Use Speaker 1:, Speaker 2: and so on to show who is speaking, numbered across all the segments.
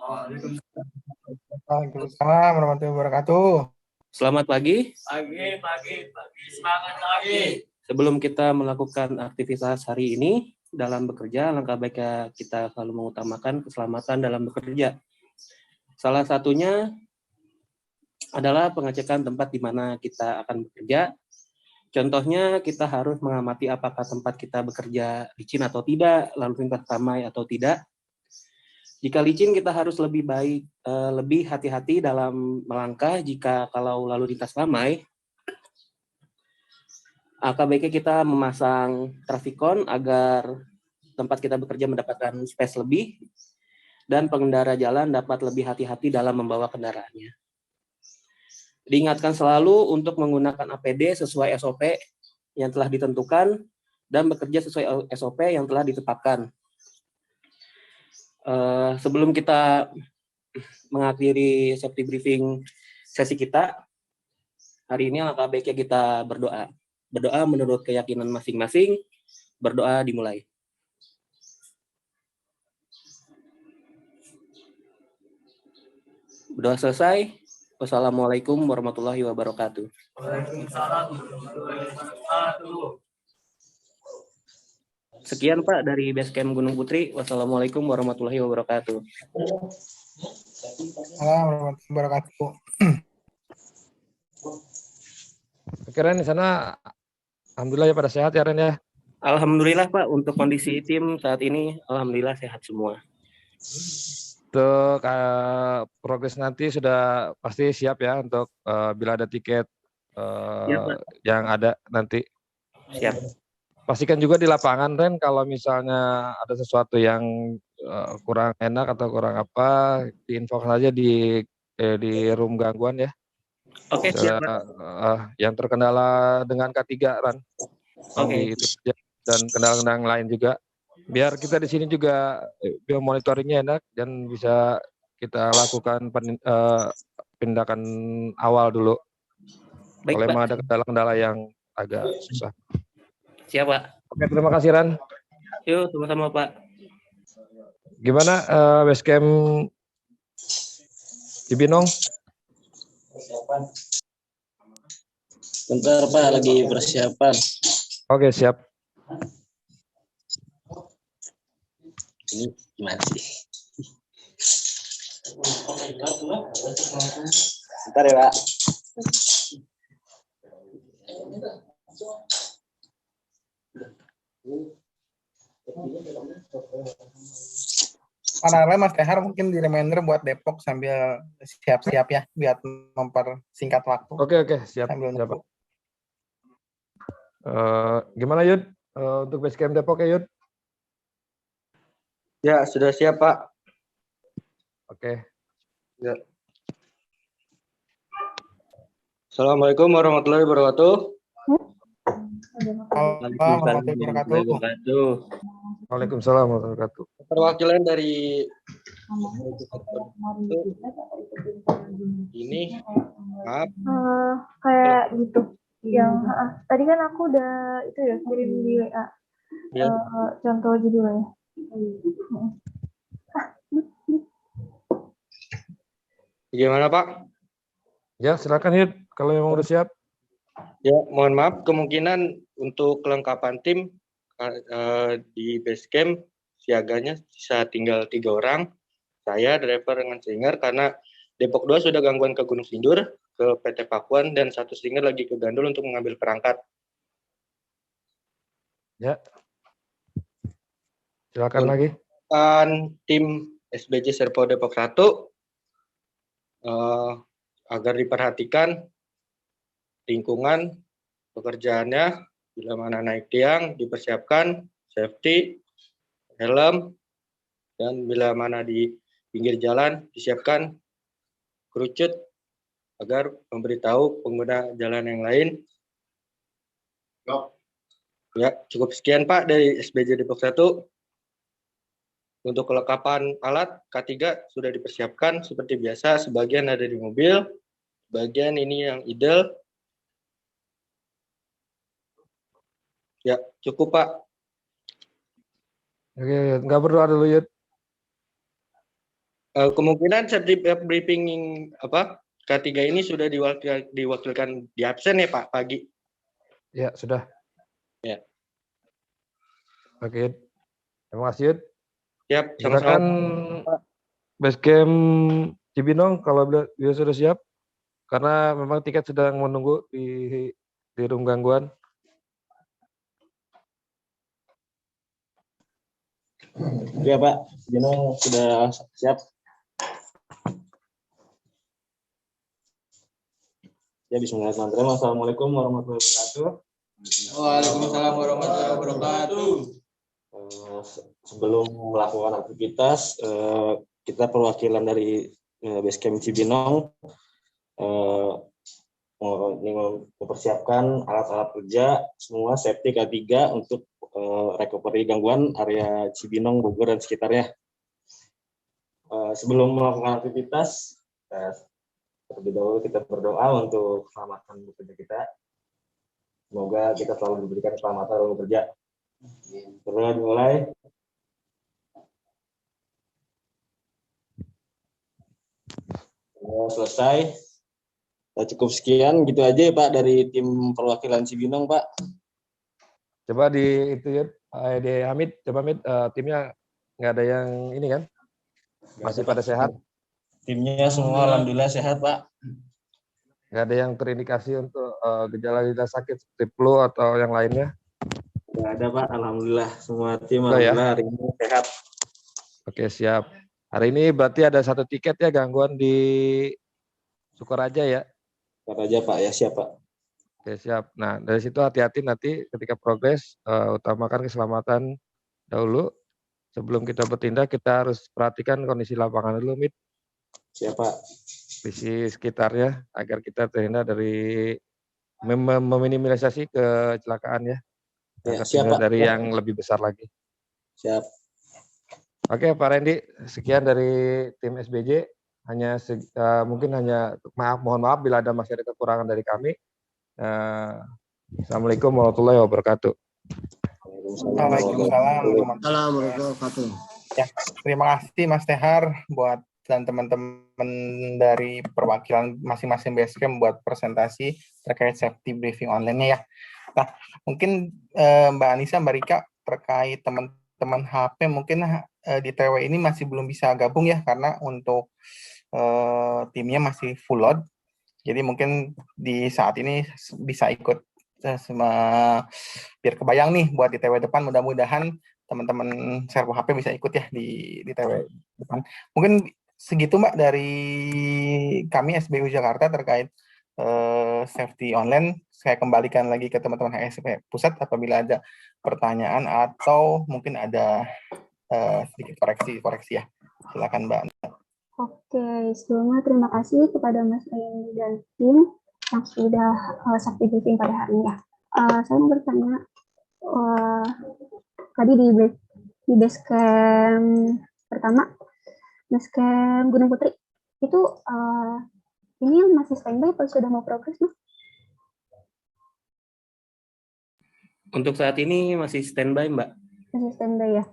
Speaker 1: Waalaikumsalam warahmatullahi wabarakatuh.
Speaker 2: Selamat pagi. Pagi. Semangat pagi. Sebelum kita melakukan aktivitas hari ini dalam bekerja, langkah baiknya kita selalu mengutamakan keselamatan dalam bekerja. Salah satunya adalah pengecekan tempat di mana kita akan bekerja. Contohnya kita harus mengamati apakah tempat kita bekerja licin atau tidak, lalu lintas ramai atau tidak. Jika licin kita harus lebih baik, lebih hati-hati dalam melangkah. Jika kalau lalu lintas ramai, alangkah baiknya kita memasang trafikon agar tempat kita bekerja mendapatkan space lebih dan pengendara jalan dapat lebih hati-hati dalam membawa kendaraannya. Diingatkan selalu untuk menggunakan APD sesuai SOP yang telah ditentukan dan bekerja sesuai SOP yang telah ditetapkan. Sebelum kita mengakhiri safety briefing sesi kita, hari ini alangkah baiknya kita berdoa. Berdoa menurut keyakinan masing-masing, berdoa dimulai. Berdoa selesai. Wassalamualaikum warahmatullahi wabarakatuh.
Speaker 3: Waalaikumsalam warahmatullahi wabarakatuh.
Speaker 2: Sekian Pak dari Basecamp Gunung Putri. Wassalamualaikum warahmatullahi wabarakatuh.
Speaker 1: Waalaikumsalam warahmatullahi wabarakatuh.
Speaker 4: Oke Ren, di sana alhamdulillah ya pada sehat ya Ren ya.
Speaker 2: Alhamdulillah Pak, untuk kondisi tim saat ini alhamdulillah sehat semua.
Speaker 4: Untuk progres nanti sudah pasti siap ya untuk bila ada tiket
Speaker 2: Ya, Pak.
Speaker 4: yang ada nanti.
Speaker 2: Siap.
Speaker 4: Pastikan juga di lapangan Ren kalau misalnya ada sesuatu yang kurang enak atau kurang apa, diinfokan saja di room gangguan ya.
Speaker 2: Oke, siap Pak.
Speaker 4: Yang terkendala dengan K3 Ran.
Speaker 2: Oke.
Speaker 4: Dan kendala-kendala lain juga. Biar kita di sini juga monitoringnya enak dan bisa kita lakukan tindakan awal dulu.
Speaker 2: Baik,
Speaker 4: kalau
Speaker 2: Pak.
Speaker 4: memang ada kendala-kendala yang agak susah.
Speaker 2: Siap Pak.
Speaker 4: Oke, terima kasih Ran.
Speaker 2: Yuk, sama-sama Pak.
Speaker 4: Gimana Basecamp Cibinong?
Speaker 5: Bentar Pak, lagi persiapan.
Speaker 4: Oke, siap.
Speaker 5: Ini gimana sih? Bentar ya Pak.
Speaker 1: Karena Mas Tehar mungkin di reminder buat Depok sambil siap-siap ya, biar mempersingkat waktu.
Speaker 4: Oke, siap. Siap. Gimana Yud? Untuk Basecamp Depok ya Yud?
Speaker 6: Ya, sudah siap Pak.
Speaker 4: Oke.
Speaker 6: Ya. Assalamualaikum warahmatullahi wabarakatuh.
Speaker 4: Waalaikumsalam warahmatullahi wabarakatuh.
Speaker 6: Perwakilan dari ini, maaf.
Speaker 7: Kayak gitu. Yang tadi kan aku udah itu ya kirim di WA.
Speaker 6: Ya.
Speaker 7: Contoh judulnya.
Speaker 6: Gimana Pak?
Speaker 4: Ya, silakan Yud kalau memang udah siap.
Speaker 6: Ya, mohon maaf kemungkinan untuk kelengkapan tim di Basecamp siaganya bisa tinggal 3 orang. Saya, driver dengan Slinger, karena Depok 2 sudah gangguan ke Gunung Sindur, ke PT Pakuan, dan 1 Slinger lagi ke Gandul untuk mengambil perangkat.
Speaker 4: Ya. Silakan lagi.
Speaker 6: Tim SBJ Serpo Depok 1 agar diperhatikan lingkungan pekerjaannya, bila mana naik tiang dipersiapkan safety, helm, dan bila mana di pinggir jalan disiapkan kerucut agar memberitahu pengguna jalan yang lain. Ya, cukup sekian Pak dari SBJ Depok 1. Untuk kelengkapan alat K3 sudah dipersiapkan seperti biasa, sebagian ada di mobil, bagian ini yang idle. Ya, cukup Pak.
Speaker 4: Oke, nggak berdoa dulu Yud.
Speaker 6: Kemungkinan safety briefing K3 ini sudah diwakilkan di absen ya Pak pagi.
Speaker 4: Ya, sudah.
Speaker 6: Ya.
Speaker 4: Oke. Terima kasih, Yud.
Speaker 6: Siap,
Speaker 4: Silakan
Speaker 6: sama-sama.
Speaker 4: Basecamp Cibinong kalau beliau sudah siap. Karena memang tiket sedang menunggu di room gangguan.
Speaker 5: Ya Pak, Bino sudah siap. Ya, bismillahirrahmanirrahim. Assalamualaikum warahmatullahi wabarakatuh.
Speaker 3: Waalaikumsalam warahmatullahi wabarakatuh.
Speaker 5: Sebelum melakukan aktivitas, kita perwakilan dari Basecamp Cibinong mempersiapkan alat-alat kerja semua safety K3 untuk recovery gangguan area Cibinong, Bogor dan sekitarnya. Sebelum melakukan aktivitas, terlebih dahulu kita berdoa untuk keselamatan bekerja kita. Semoga kita selalu diberikan keselamatan dalam bekerja. Berdoa dimulai. Selesai. Cukup sekian, gitu aja ya Pak dari tim perwakilan Cibinong Pak.
Speaker 4: Coba di itu ya, di Hamid, coba Hamid, timnya nggak ada yang ini kan? Masih pada sehat?
Speaker 5: Timnya semua alhamdulillah sehat Pak.
Speaker 4: Nggak ada yang terindikasi untuk gejala-gejala sakit seperti flu atau yang lainnya?
Speaker 5: Nggak ada Pak, alhamdulillah semua tim
Speaker 4: Udah,
Speaker 5: alhamdulillah hari ini sehat.
Speaker 4: Oke, siap. Hari ini berarti ada 1 tiket ya gangguan di Sukaraja ya?
Speaker 5: Kata aja Pak, ya siap Pak.
Speaker 4: Oke, siap. Nah, dari situ hati-hati nanti ketika progres, utamakan keselamatan dahulu. Sebelum kita bertindak, kita harus perhatikan kondisi lapangan dulu, Mid.
Speaker 5: Siap Pak.
Speaker 4: Kondisi sekitarnya, agar kita terhindar dari meminimalisasi kecelakaan ya.
Speaker 5: Ya,
Speaker 4: Agar
Speaker 5: siap
Speaker 4: terhindar
Speaker 5: Pak.
Speaker 4: dari yang lebih besar lagi.
Speaker 5: Siap.
Speaker 4: Oke, Pak Randy, sekian dari tim SBJ. Mungkin hanya mohon maaf bila ada masih ada kekurangan dari kami. Assalamualaikum warahmatullahi wabarakatuh.
Speaker 1: Waalaikumsalam
Speaker 3: Assalamualaikum warahmatullahi wabarakatuh.
Speaker 1: Ya, terima kasih Mas Tehar buat dan teman-teman dari perwakilan masing-masing Basecamp buat presentasi terkait safety briefing online-nya ya. Nah, mungkin Mbak Anissa, Mbak Rika terkait teman-teman HP mungkin di TW ini masih belum bisa gabung ya karena untuk timnya masih full load. Jadi mungkin di saat ini bisa ikut biar kebayang nih buat di TW depan, mudah-mudahan teman-teman servo HP bisa ikut ya di TW depan. Mungkin segitu Mbak dari kami SBU Jakarta terkait safety online. Saya kembalikan lagi ke teman-teman HSP Pusat apabila ada pertanyaan atau mungkin ada sedikit koreksi ya. Silakan Mbak.
Speaker 7: Oke, sebelumnya terima kasih kepada Mas Randy dan tim yang sudah safety briefing pada hari ini ya. Saya mau bertanya, tadi di Basecamp pertama, Basecamp Gunung Putri, itu ini masih standby atau sudah mau progres, Mas?
Speaker 2: Untuk saat ini masih standby, Mbak.
Speaker 7: Masih standby ya.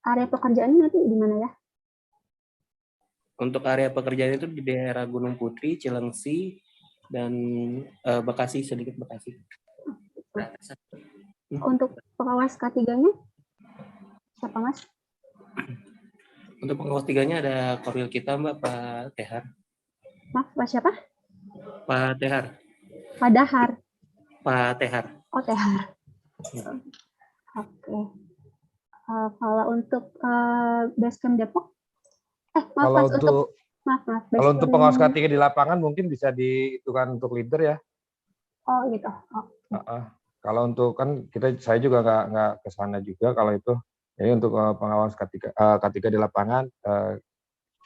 Speaker 7: Area pekerjaannya nanti di mana ya?
Speaker 2: Untuk area pekerjaan itu di daerah Gunung Putri, Cilengsi, dan Bekasi, sedikit Bekasi.
Speaker 7: Untuk pengawas K3-nya, siapa Mas?
Speaker 2: Untuk pengawas 3-nya ada korwil kita, Mbak, Pak Tehar.
Speaker 7: Maaf, Pak siapa?
Speaker 2: Pak Tehar.
Speaker 7: Pak Dahar.
Speaker 2: Pak Tehar.
Speaker 7: Oh, Tehar. Oke. Kalau untuk Basecamp Depok,
Speaker 4: Kalau untuk kalau untuk pengawas K3 di lapangan mungkin bisa dihitungkan untuk leader ya.
Speaker 7: Oh gitu.
Speaker 4: Kalau untuk kan saya juga nggak ke sana juga kalau itu. Jadi untuk pengawas K3 di lapangan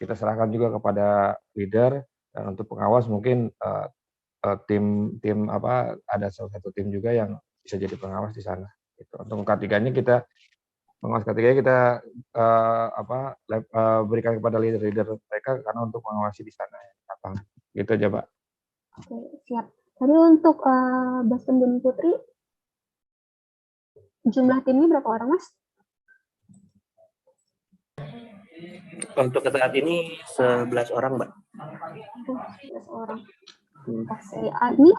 Speaker 4: kita serahkan juga kepada leader, dan untuk pengawas mungkin tim ada salah satu tim juga yang bisa jadi pengawas di sana. Gitu. Untuk K3-nya pengawas K3 kita berikan kepada leader mereka karena untuk mengawasi di sana ya, lapangan. Gitu aja, Pak.
Speaker 7: Oke, siap. Tadi untuk Basecamp Gunung Putri jumlah timnya berapa orang, Mas?
Speaker 2: Untuk saat ini 11 orang, Mbak.
Speaker 7: 11 orang. Oke, ini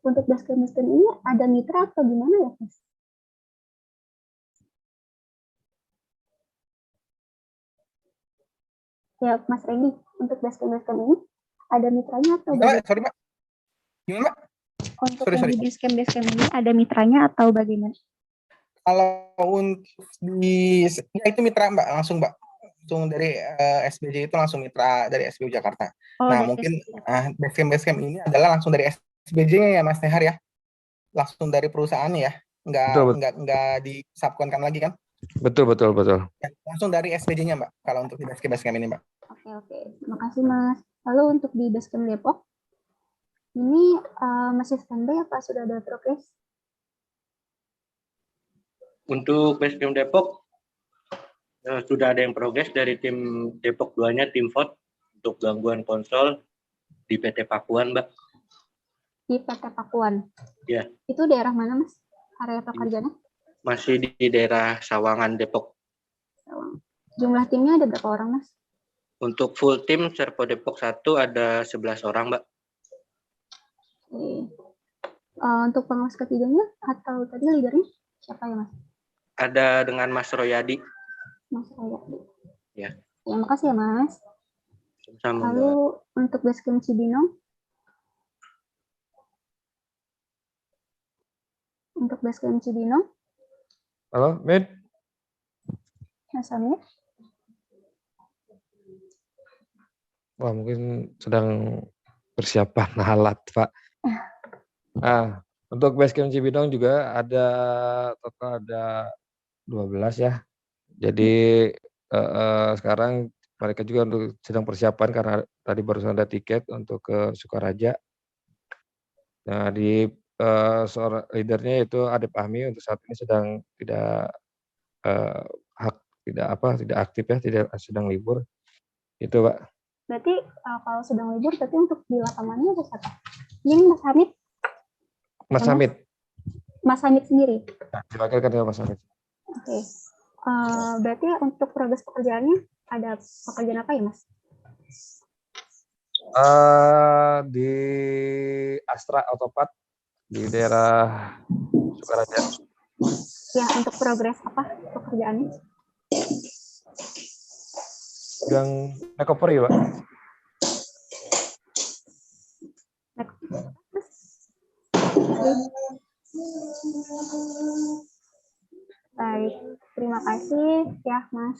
Speaker 7: untuk basecamp ini ada mitra atau gimana ya, Mas? Ya, Mas Randy, untuk basecamp ini ada mitranya atau bagaimana?
Speaker 1: Sorry, Mbak. Gimana, Mbak?
Speaker 7: Untuk yang di basecamp ini ada mitranya atau bagaimana?
Speaker 1: Kalau untuk ya itu mitra, Mbak, langsung, Mbak. Langsung dari SBJ itu langsung mitra dari SBU Jakarta. Nah, mungkin basecamp ini adalah langsung dari SBJ-nya ya, Mas Tehar ya. Langsung dari perusahaannya ya. Enggak disubkonkan lagi kan?
Speaker 4: Betul.
Speaker 1: Ya, langsung dari SBJ-nya, Mbak. Kalau untuk di basecamp ini, Mbak.
Speaker 7: Oke. Makasih, Mas. Lalu untuk di basecamp Depok, ini masih standby apa sudah ada progres?
Speaker 6: Untuk basecamp Depok sudah ada yang progres dari tim Depok 2-nya, tim VOT untuk gangguan konsol di PT Pakuan, Mbak.
Speaker 7: Di PT Pakuan?
Speaker 6: Ya.
Speaker 7: Itu daerah mana, Mas? Area pekerjaannya?
Speaker 6: Masih di daerah Sawangan, Depok.
Speaker 7: Jumlah timnya ada berapa orang, Mas?
Speaker 6: Untuk full tim Serpo Depok 1 ada 11 orang, Mbak.
Speaker 7: Oke. Untuk pengawas ketiganya atau tadi leadernya siapa ya, Mas?
Speaker 6: Ada dengan Mas Royadi.
Speaker 7: Mas Royadi.
Speaker 6: Ya.
Speaker 7: Ya, makasih ya, Mas.
Speaker 6: Sama,
Speaker 7: Lalu
Speaker 6: Mbak.
Speaker 7: untuk basecamp Cibinong? Untuk basecamp Cibinong?
Speaker 4: Halo, Mit?
Speaker 7: Mas Amir?
Speaker 4: Wah, mungkin sedang persiapan alat, Pak. Nah, untuk basecamp Cibinong juga total ada 12 ya. Jadi sekarang mereka juga sedang persiapan karena tadi baru ada tiket untuk ke Sukaraja. Nah, di seorang leadernya itu Ade Fahmi untuk saat ini sedang tidak aktif ya, tidak sedang libur. Itu, Pak.
Speaker 7: Berarti kalau sedang libur, berarti untuk di lapangannya ada siapa? Ini Mas Hamid?
Speaker 4: Mas Hamid.
Speaker 7: Mas Hamid sendiri?
Speaker 4: Nah, diwakilkan dengan Mas Hamid.
Speaker 7: Oke. Berarti untuk progres pekerjaannya ada pekerjaan apa ya, Mas?
Speaker 4: Di Astra Autopat di daerah Sukaraja.
Speaker 7: Ya, untuk progres apa pekerjaannya?
Speaker 4: Yang recovery, Pak.
Speaker 7: Baik, terima kasih ya Mas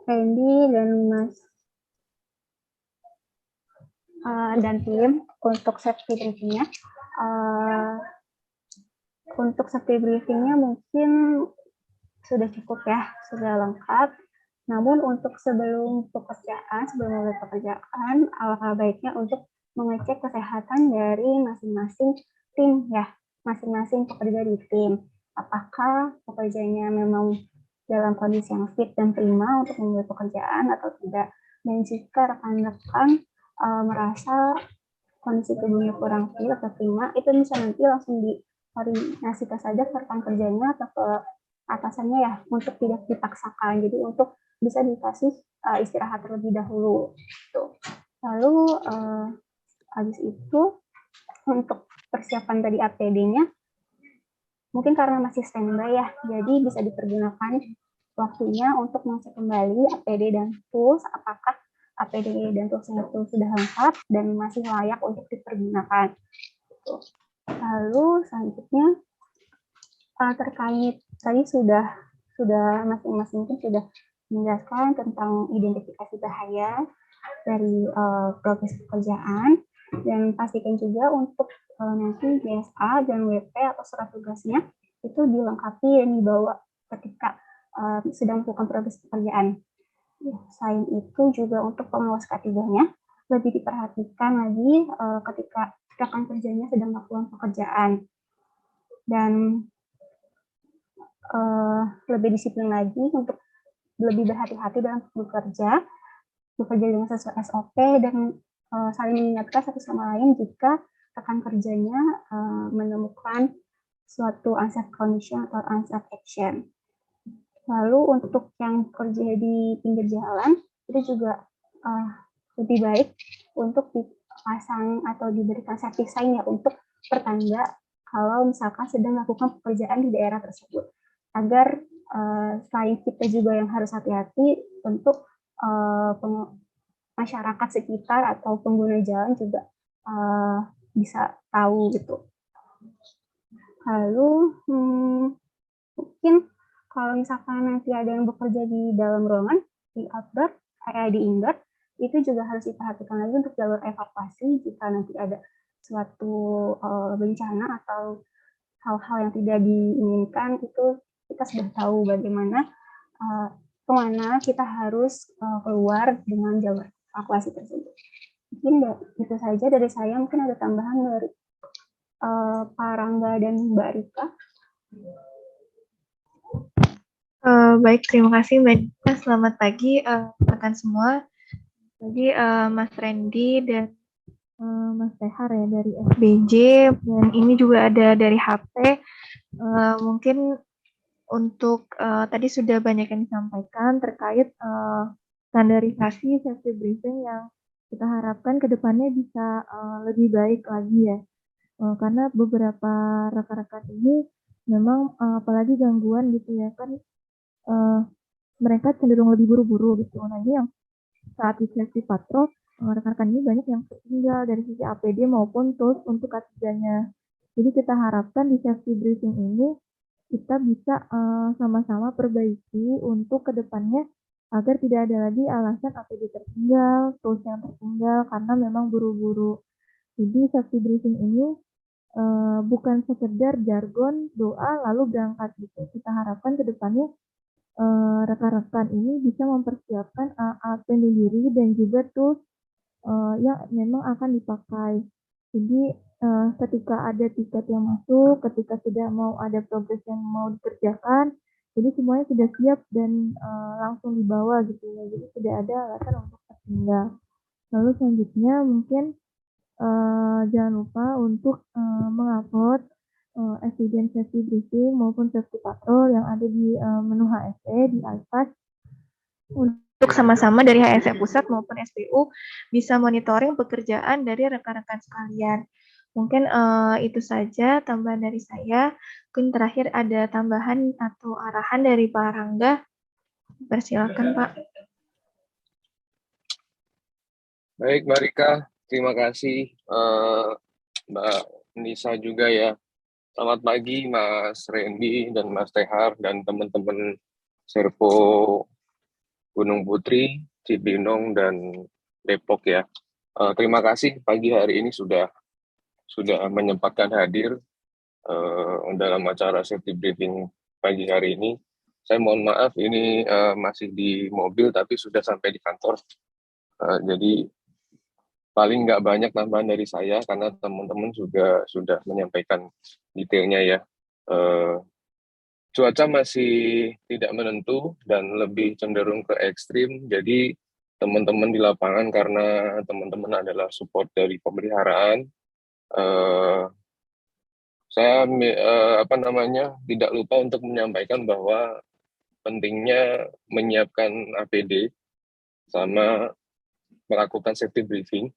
Speaker 7: Randy dan Mas dan tim untuk safety briefingnya. Untuk safety briefingnya mungkin sudah cukup ya, sudah lengkap. Namun untuk sebelum mulai pekerjaan, alangkah baiknya untuk mengecek kesehatan dari masing-masing tim ya, masing-masing pekerja di tim. Apakah pekerjanya memang dalam kondisi yang fit dan prima untuk memulai pekerjaan atau tidak. Dan jika rekan-rekan merasa kondisi tubuhnya kurang fit atau prima, itu bisa nanti langsung dikoordinasikan saja ke rekan kerjanya atau ke atasannya ya, untuk tidak dipaksakan. Jadi untuk bisa dikasih istirahat terlebih dahulu. Tuh. Lalu habis itu untuk persiapan dari APD-nya, mungkin karena masih standby ya, jadi bisa dipergunakan waktunya untuk mengecek kembali APD dan tools, apakah APD dan toolsnya itu sudah lengkap dan masih layak untuk dipergunakan. Lalu selanjutnya terkait tadi sudah masing-masing mungkin sudah menjelaskan tentang identifikasi bahaya dari progres pekerjaan, dan pastikan juga untuk nanti BSA dan WP atau surat tugasnya itu dilengkapi dan dibawa ketika sedang melakukan progres pekerjaan. Selain itu juga untuk pengawas K3-nya lebih diperhatikan lagi ketika rekan kerjanya sedang melakukan pekerjaan, dan lebih disiplin lagi untuk lebih berhati-hati dalam bekerja dengan sesuai SOP, dan saling mengingatkan satu sama lain jika rekan kerjanya menemukan suatu unsafe condition atau unsafe action. Lalu untuk yang kerja di pinggir jalan, itu juga lebih baik untuk dipasang atau diberikan safety sign ya untuk pertanda kalau misalkan sedang melakukan pekerjaan di daerah tersebut. Agar selain kita juga yang harus hati-hati, untuk masyarakat sekitar atau pengguna jalan juga bisa tahu gitu. Lalu mungkin kalau misalkan nanti ada yang bekerja di dalam ruangan, di outdoor, di indoor, itu juga harus diperhatikan lagi untuk jalur evakuasi jika nanti ada suatu bencana atau hal-hal yang tidak diinginkan, itu kita sudah tahu bagaimana kemana kita harus keluar dengan jalur evakuasi tersebut. Mungkin itu saja dari saya. Mungkin ada tambahan dari Pak Rangga dan Mbak Rika.
Speaker 8: Baik, terima kasih Mbak Dina. Selamat pagi rekan semua. Jadi Mas Randy dan Mas Tehar ya dari FBJ, dan ini juga ada dari HP. Mungkin untuk tadi sudah banyak yang disampaikan terkait standarisasi safety briefing yang kita harapkan ke depannya bisa lebih baik lagi ya. Karena beberapa rekan-rekan ini memang apalagi gangguan gitu ya kan, mereka cenderung lebih buru-buru gitu. Nah ini yang saat di safety patrol, rekan-rekan ini banyak yang tertinggal dari sisi APD maupun tools untuk K3-nya. Jadi kita harapkan di safety briefing ini kita bisa sama-sama perbaiki untuk kedepannya agar tidak ada lagi alasan APD tertinggal, tools yang tertinggal karena memang buru-buru. Jadi safety briefing ini bukan sekedar jargon, doa, lalu berangkat gitu. Kita harapkan kedepannya rekan-rekan ini bisa mempersiapkan pelindung diri dan juga tools yang memang akan dipakai. Jadi ketika ada tiket yang masuk, ketika sudah mau ada progres yang mau dikerjakan, jadi semuanya sudah siap dan langsung dibawa gitu ya. Jadi tidak ada alasan untuk tertinggal. Lalu selanjutnya mungkin jangan lupa untuk mengupload evidence safety briefing maupun safety patrol yang ada di menu HSE di iPad untuk sama-sama dari HSE Pusat maupun SPU bisa monitoring pekerjaan dari rekan-rekan sekalian. Mungkin itu saja tambahan dari saya. Mungkin terakhir ada tambahan atau arahan dari Pak Rangga. Persilakan Pak.
Speaker 6: Baik Mbak Rika, terima kasih Mbak Nisa juga ya. Selamat pagi Mas Randy dan Mas Tehar dan teman-teman Servo Gunung Putri, Cibinong, dan Depok ya. Terima kasih pagi hari ini sudah menyempatkan hadir dalam acara safety briefing pagi hari ini. Saya mohon maaf ini masih di mobil tapi sudah sampai di kantor. Jadi paling nggak banyak tambahan dari saya karena teman-teman juga sudah menyampaikan detailnya ya. Cuaca masih tidak menentu dan lebih cenderung ke ekstrim, jadi teman-teman di lapangan karena teman-teman adalah support dari pemeliharaan, saya tidak lupa untuk menyampaikan bahwa pentingnya menyiapkan APD sama melakukan safety briefing.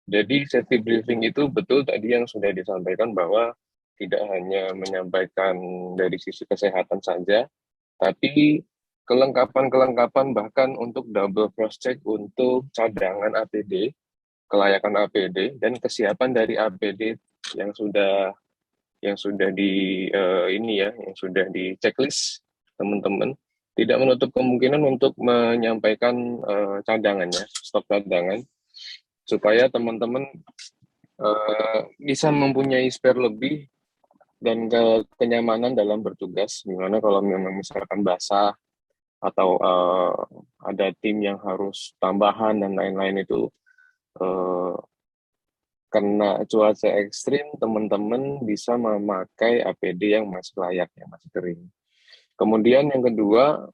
Speaker 6: Jadi safety briefing itu betul tadi yang sudah disampaikan bahwa tidak hanya menyampaikan dari sisi kesehatan saja, tapi kelengkapan bahkan untuk double cross check untuk cadangan APD, kelayakan APD dan kesiapan dari APD yang sudah di checklist teman-teman, tidak menutup kemungkinan untuk menyampaikan cadangannya, stok cadangan, supaya teman-teman bisa mempunyai spare lebih dan kenyamanan dalam bertugas. Gimana kalau memang misalkan basah atau ada tim yang harus tambahan dan lain-lain itu kena cuaca ekstrim, teman-teman bisa memakai APD yang masih layak, yang masih kering. Kemudian yang kedua,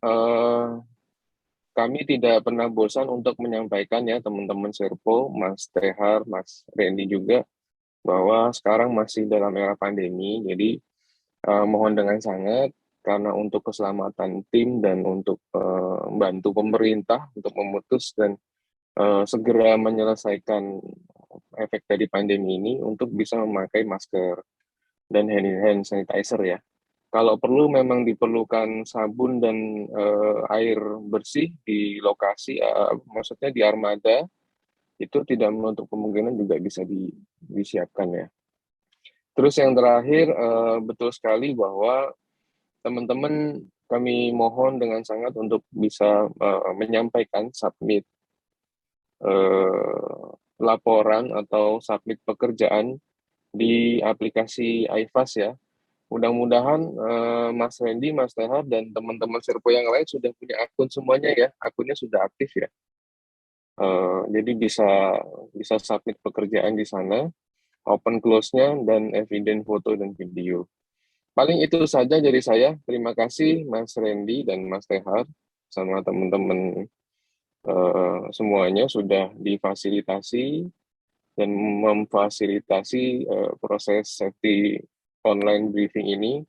Speaker 6: kami tidak pernah bosan untuk menyampaikan ya teman-teman Servo, Mas Tehar, Mas Randy juga, bahwa sekarang masih dalam era pandemi, jadi mohon dengan sangat
Speaker 9: karena untuk keselamatan tim dan untuk membantu pemerintah untuk memutus dan segera menyelesaikan efek dari pandemi ini untuk bisa memakai masker dan hand sanitizer ya. Kalau perlu memang diperlukan sabun dan air bersih di lokasi, maksudnya di armada, itu tidak menutup kemungkinan juga bisa disiapkan ya. Terus yang terakhir, betul sekali bahwa teman-teman kami mohon dengan sangat untuk bisa menyampaikan submit laporan atau submit pekerjaan di aplikasi iFast ya. Mudah-mudahan Mas Randy, Mas Tehar, dan teman-teman Serpo yang lain sudah punya akun semuanya ya, akunnya sudah aktif ya. Jadi bisa submit pekerjaan di sana, open close-nya, dan evidence foto dan video. Paling itu saja dari saya. Terima kasih Mas Randy dan Mas Tehar sama teman-teman semuanya sudah difasilitasi dan memfasilitasi proses safety online briefing ini.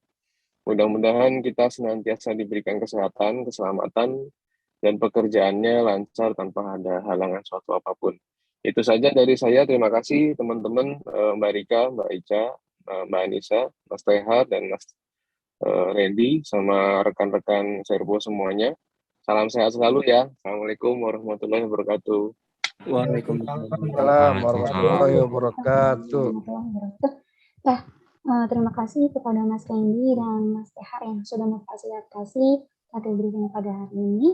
Speaker 9: Mudah-mudahan kita senantiasa diberikan kesehatan, keselamatan, dan pekerjaannya lancar tanpa ada halangan suatu apapun. Itu saja dari saya. Terima kasih teman-teman, Mbak Rika, Mbak Ica, Mbak Anissa, Mas Tehar, dan Mas Randy, sama rekan-rekan Serbo semuanya. Salam sehat selalu ya. Assalamualaikum warahmatullahi wabarakatuh.
Speaker 4: Waalaikumsalam warahmatullahi wabarakatuh.
Speaker 7: Ya, terima kasih kepada Mas Randy dan Mas Tehar yang sudah memfasilitasi materi briefing pada hari ini.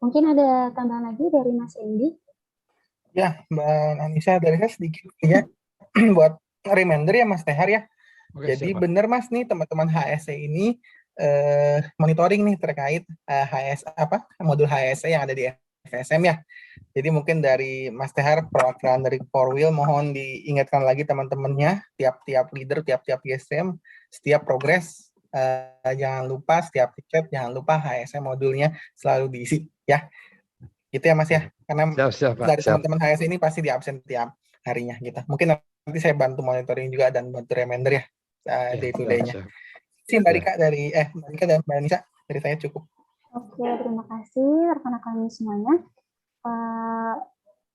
Speaker 7: Mungkin ada tambahan lagi dari Mas Randy?
Speaker 1: Ya, Mbak Anissa, dari saya sedikit ya buat reminder ya Mas Tehar ya.
Speaker 4: Oke,
Speaker 1: Jadi
Speaker 4: siap, Pak.
Speaker 1: benar Mas nih teman-teman HSE ini monitoring nih terkait modul HSE yang ada di FSM ya. Jadi mungkin dari Mas Tehar perwakilan dari Korwil mohon diingatkan lagi teman-temannya, tiap-tiap leader, tiap-tiap GSM, setiap progres jangan lupa setiap tiket jangan lupa HSE modulnya selalu diisi ya. Gitu ya Mas ya. Karena
Speaker 4: Siap, Pak.
Speaker 1: dari
Speaker 4: Siap.
Speaker 1: teman-teman HSE ini pasti di absen tiap harinya gitu. Mungkin nanti saya bantu monitoring juga dan bantu reminder ya day to day-nya.
Speaker 4: Siap.
Speaker 1: Mbak Rika Mbak Rika dan Mbak Anissa dari saya cukup.
Speaker 7: Oke, terima kasih rekan-rekan semuanya.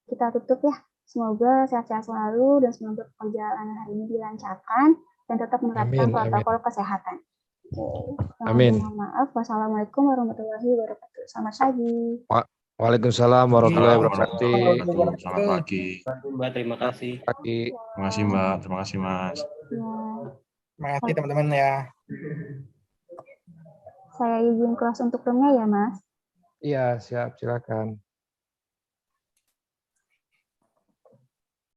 Speaker 7: Kita tutup ya. Semoga sehat-sehat selalu dan semoga perjalanan hari ini dilancarkan dan tetap menerapkan protokol kesehatan.
Speaker 4: Amin.
Speaker 7: Mohon maaf. Wassalamualaikum warahmatullahi wabarakatuh. Selamat pagi.
Speaker 4: Waalaikumsalam warahmatullahi wabarakatuh.
Speaker 10: Selamat pagi.
Speaker 2: Mbak, terima kasih.
Speaker 4: Pagi.
Speaker 10: Terima kasih Mbak, terima kasih Mas.
Speaker 1: Terima kasih teman-teman ya.
Speaker 7: Saya izin kelas untuk roomnya ya Mas.
Speaker 4: Iya, siap. Silakan.